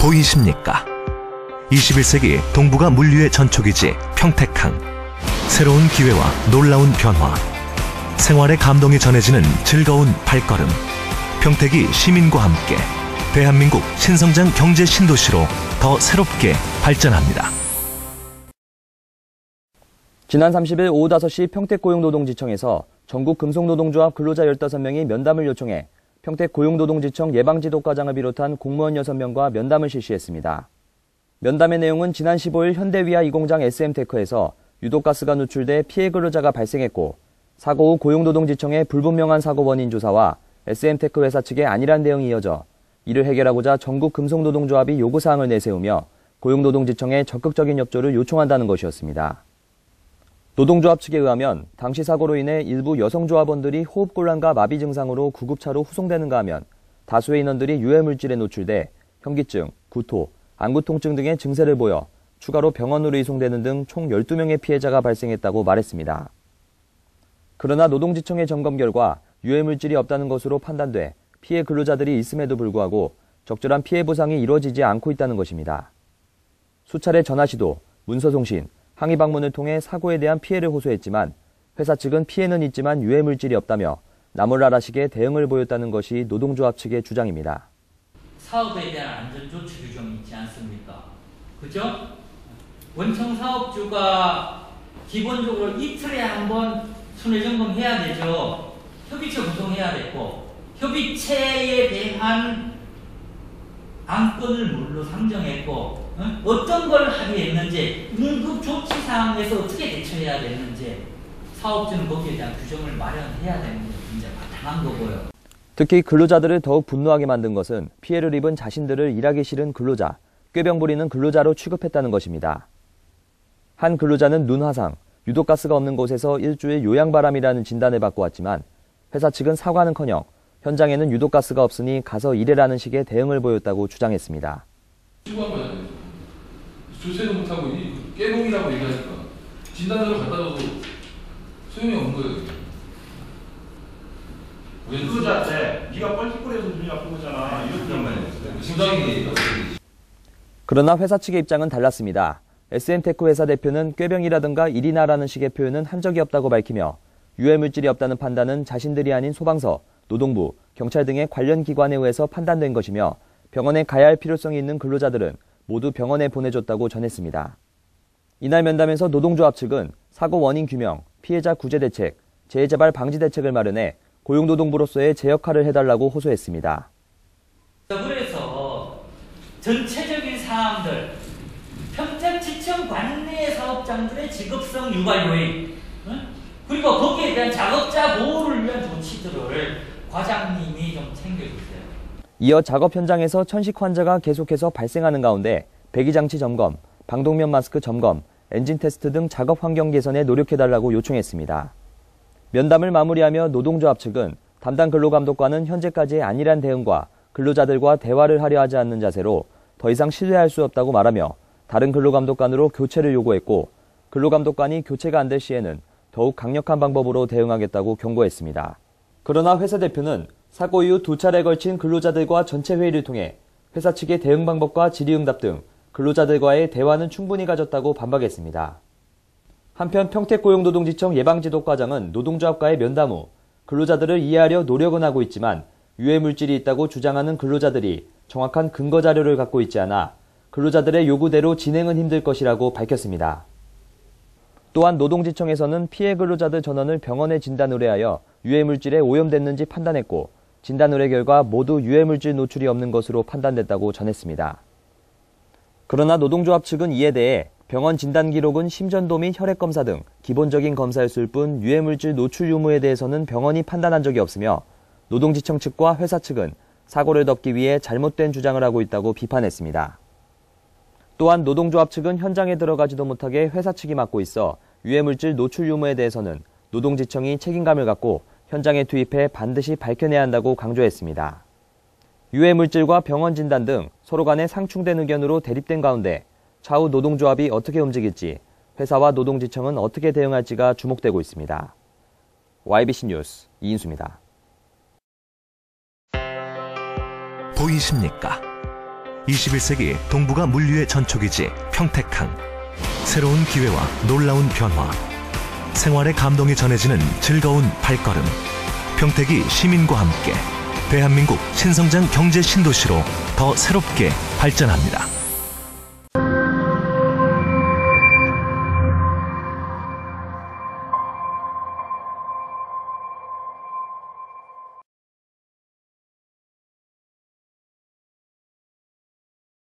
보이십니까? 21세기 동북아 물류의 전초기지 평택항. 새로운 기회와 놀라운 변화. 생활의 감동이 전해지는 즐거운 발걸음. 평택이 시민과 함께 대한민국 신성장 경제 신도시로 더 새롭게 발전합니다. 지난 30일 오후 5시 평택고용노동지청에서 전국 금속노동조합 근로자 15명이 면담을 요청해 평택고용노동지청 예방지도과장을 비롯한 공무원 6명과 면담을 실시했습니다. 면담의 내용은 지난 15일 현대위아 2공장 SM테크에서 유독가스가 누출돼 피해 근로자가 발생했고, 사고 후 고용노동지청의 불분명한 사고 원인 조사와 SM테크 회사 측의 안일한 대응이 이어져 이를 해결하고자 전국 금속노동조합이 요구사항을 내세우며 고용노동지청에 적극적인 협조를 요청한다는 것이었습니다. 노동조합 측에 의하면 당시 사고로 인해 일부 여성조합원들이 호흡곤란과 마비 증상으로 구급차로 후송되는가 하면 다수의 인원들이 유해물질에 노출돼 현기증, 구토, 안구 통증 등의 증세를 보여 추가로 병원으로 이송되는 등 총 12명의 피해자가 발생했다고 말했습니다. 그러나 노동지청의 점검 결과 유해물질이 없다는 것으로 판단돼 피해 근로자들이 있음에도 불구하고 적절한 피해 보상이 이루어지지 않고 있다는 것입니다. 수차례 전화 시도, 문서 송신, 항의 방문을 통해 사고에 대한 피해를 호소했지만 회사 측은 피해는 있지만 유해물질이 없다며 나몰라라식의 대응을 보였다는 것이 노동조합 측의 주장입니다. 사업에 대한 안전조치 규정이 있지 않습니까? 그죠? 원청 사업주가 기본적으로 이틀에 한 번 순회 점검해야 되죠. 협의체 구성해야 됐고, 협의체에 대한 안건을 뭘로 상정했고, 어떤 걸 합의했는지, 응급조치사항에서 어떻게 대처해야 되는지, 사업주는 거기에 대한 규정을 마련해야 되는 게 굉장히 바탕한 거고요. 특히 근로자들을 더욱 분노하게 만든 것은 피해를 입은 자신들을 일하기 싫은 근로자, 꾀병 부리는 근로자로 취급했다는 것입니다. 한 근로자는 눈 화상, 유독가스가 없는 곳에서 일주일 요양바람이라는 진단을 받고 왔지만 회사 측은 사과는커녕 현장에는 유독가스가 없으니 가서 일해라는 식의 대응을 보였다고 주장했습니다. 신고한 거잖아요. 조세도 못하고 깨봉이라고 얘기하니까 진단으로 갖다 줘도 소용이 없는 거예요. 근로자한테 네가 뻘짓거리해서 눈이 아픈 거잖아. 이렇게 그러나 회사 측의 입장은 달랐습니다. SM테크 회사 대표는 꾀병이라든가 일이나라는 식의 표현은 한 적이 없다고 밝히며 유해물질이 없다는 판단은 자신들이 아닌 소방서, 노동부, 경찰 등의 관련 기관에 의해서 판단된 것이며 병원에 가야 할 필요성이 있는 근로자들은 모두 병원에 보내줬다고 전했습니다. 이날 면담에서 노동조합 측은 사고 원인 규명, 피해자 구제 대책, 재재발 방지 대책을 마련해 고용노동부로서의 제 역할을 해달라고 호소했습니다. 그래서 전체적인 사항들, 평택지청 관내 사업장들의 직업성 유발 요인, 그리고 거기에 대한 작업자 보호를 위한 조치들을 과장님이 좀 챙겨주세요. 이어 작업 현장에서 천식 환자가 계속해서 발생하는 가운데 배기장치 점검, 방독면 마스크 점검, 엔진 테스트 등 작업 환경 개선에 노력해달라고 요청했습니다. 면담을 마무리하며 노동조합 측은 담당 근로감독관은 현재까지의 안일한 대응과 근로자들과 대화를 하려 하지 않는 자세로 더 이상 신뢰할 수 없다고 말하며 다른 근로감독관으로 교체를 요구했고, 근로감독관이 교체가 안 될 시에는 더욱 강력한 방법으로 대응하겠다고 경고했습니다. 그러나 회사 대표는 사고 이후 2차례에 걸친 근로자들과 전체 회의를 통해 회사 측의 대응 방법과 질의응답 등 근로자들과의 대화는 충분히 가졌다고 반박했습니다. 한편 평택고용노동지청 예방지도과장은 노동조합과의 면담 후 근로자들을 이해하려 노력은 하고 있지만 유해물질이 있다고 주장하는 근로자들이 정확한 근거 자료를 갖고 있지 않아 근로자들의 요구대로 진행은 힘들 것이라고 밝혔습니다. 또한 노동지청에서는 피해 근로자들 전원을 병원에 진단 의뢰하여 유해물질에 오염됐는지 판단했고 진단 의뢰 결과 모두 유해물질 노출이 없는 것으로 판단됐다고 전했습니다. 그러나 노동조합 측은 이에 대해 병원 진단 기록은 심전도 및 혈액검사 등 기본적인 검사였을 뿐 유해물질 노출 유무에 대해서는 병원이 판단한 적이 없으며 노동지청 측과 회사 측은 사고를 덮기 위해 잘못된 주장을 하고 있다고 비판했습니다. 또한 노동조합 측은 현장에 들어가지도 못하게 회사 측이 맡고 있어 유해물질 노출 유무에 대해서는 노동지청이 책임감을 갖고 현장에 투입해 반드시 밝혀내야 한다고 강조했습니다. 유해물질과 병원 진단 등 서로 간에 상충된 의견으로 대립된 가운데 차후 노동조합이 어떻게 움직일지, 회사와 노동지청은 어떻게 대응할지가 주목되고 있습니다. YBC 뉴스 이인수입니다. 보이십니까? 21세기 동부가 물류의 전초기지 평택항. 새로운 기회와 놀라운 변화. 생활의 감동이 전해지는 즐거운 발걸음. 평택이 시민과 함께 대한민국 신성장 경제 신도시로 더 새롭게 발전합니다.